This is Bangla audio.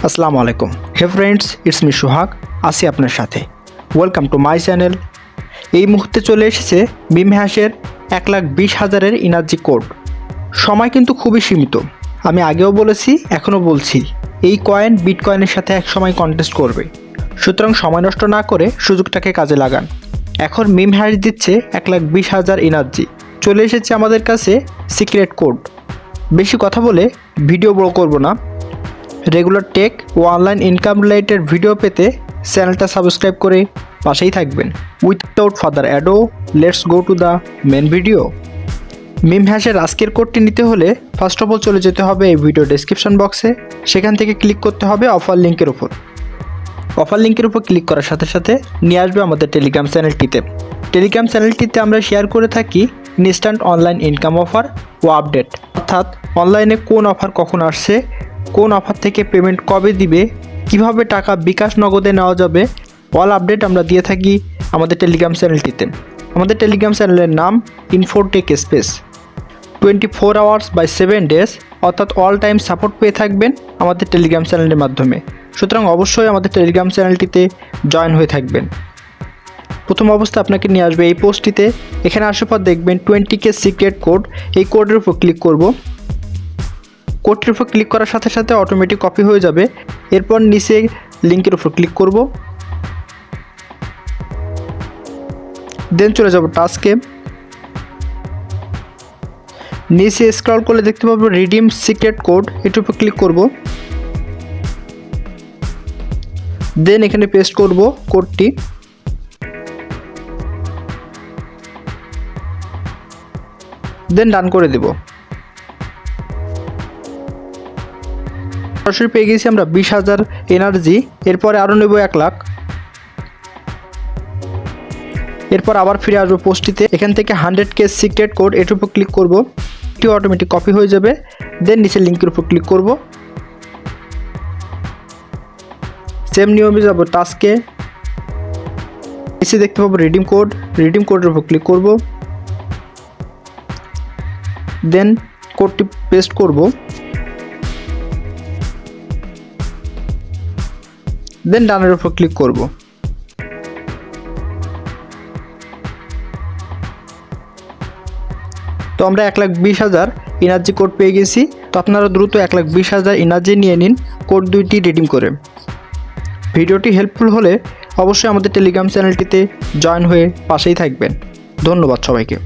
আসসালামু আলাইকুম। হে ফ্রেন্ডস, ইটস মি সোহাগ, আসি আপনার সাথে। Welcome to my channel. এই মুহূর্তে চলে এসেছে মিম হ্যাশের 1,20,000-এর এনার্জি কোড। সময় কিন্তু খুবই সীমিত। আমি আগেও বলেছি, এখনও বলছি, এই কয়েন বিটকয়েনের সাথে একসময় কন্টেস্ট করবে। সুতরাং সময় নষ্ট না করে সুযোগটাকে কাজে লাগান। এখন মিম হ্যাশ দিচ্ছে 1,20,000 এনার্জি। চলে এসেছে আমাদের কাছে সিক্রেট কোড। বেশি কথা বলে ভিডিও বড় করব না। রেগুলার টেক ও অনলাইন ইনকাম রিলেটেড ভিডিও পেতে চ্যানেলটা সাবস্ক্রাইব করে পাশেই থাকবেন। Without further ado, let's go to the main video. মিম হ্যাশের আজকের কোডটি নিতে হলে ফার্স্ট অফ অল চলে যেতে হবে এই ভিডিও ডেসক্রিপশন বক্সে। সেখান থেকে ক্লিক করতে হবে অফার লিঙ্কের উপর। অফার লিঙ্কের উপর ক্লিক করার সাথে সাথে নিয়ে আসবে আমাদের টেলিগ্রাম চ্যানেলটিতে। টেলিগ্রাম চ্যানেলটিতে আমরা শেয়ার করে থাকি ইনস্ট্যান্ট অনলাইন ইনকাম অফার ও আপডেট, অর্থাৎ অনলাইনে কোন অফার কখন আসছে, কোন অফার থেকে পেমেন্ট কবে দিবে, কিভাবে টাকা বিকাশ নগদে নেওয়া যাবে, অল আপডেট আমরা দিয়ে থাকি আমাদের টেলিগ্রাম চ্যানেলটিতে। আমাদের টেলিগ্রাম চ্যানেলের নাম Infotech Space. 24 hours by 7 days, অর্থাৎ অল টাইম সাপোর্ট পেয়ে থাকবেন আমাদের টেলিগ্রাম চ্যানেলের মাধ্যমে। সুতরাং অবশ্যই আমাদের টেলিগ্রাম চ্যানেলটিতে জয়েন হয়ে থাকবেন। প্রথম অবস্থা আপনাকে নিয়ে আসবে এই পোস্টটিতে। এখানে আসার পর দেখবেন 20K সিক্রেট কোড। এই কোডের উপর ক্লিক করব। কোডটির উপর ক্লিক করার সাথে সাথে অটোমেটিক কপি হয়ে যাবে। এরপর নিচে লিঙ্কের উপর ক্লিক করব। দেন চলে যাব টাস্কে। নিচে স্ক্রল করলে দেখতে পাবো রিডিম সিক্রেট কোড, এটার উপর ক্লিক করব। দেন এখানে পেস্ট করব কোডটি। দেন ডান করে দেব। সরাসরি পেয়ে গেছি আমরা 20,000 এনার্জি। এরপরে আরও নেব 1 লাখ। এরপর আবার ফিরে আসবো পোস্টটিতে। এখান থেকে 100K সিক্রেট কোড, এটার উপর ক্লিক করব। এটি অটোমেটিক কপি হয়ে যাবে। দেন নিচের লিঙ্কের উপর ক্লিক করব। সেম নিয়মে যাব টাস্কে। নিচে দেখতে পাবো রিডিম কোড, রিডিম কোডের উপর ক্লিক করব। দেন কোডটি পেস্ট করব। দেন ডানের উপর ক্লিক করব। তো আমরা 1,20,000 এনার্জি কোড পেয়ে গেছি। তো আপনারা দ্রুত 1,20,000 এনার্জি নিয়ে নিন কোড দুইটি রিডিম করে। ভিডিওটি হেল্পফুল হলে অবশ্যই আমাদের টেলিগ্রাম চ্যানেলটিতে জয়েন হয়ে পাশেই থাকবেন। ধন্যবাদ সবাইকে।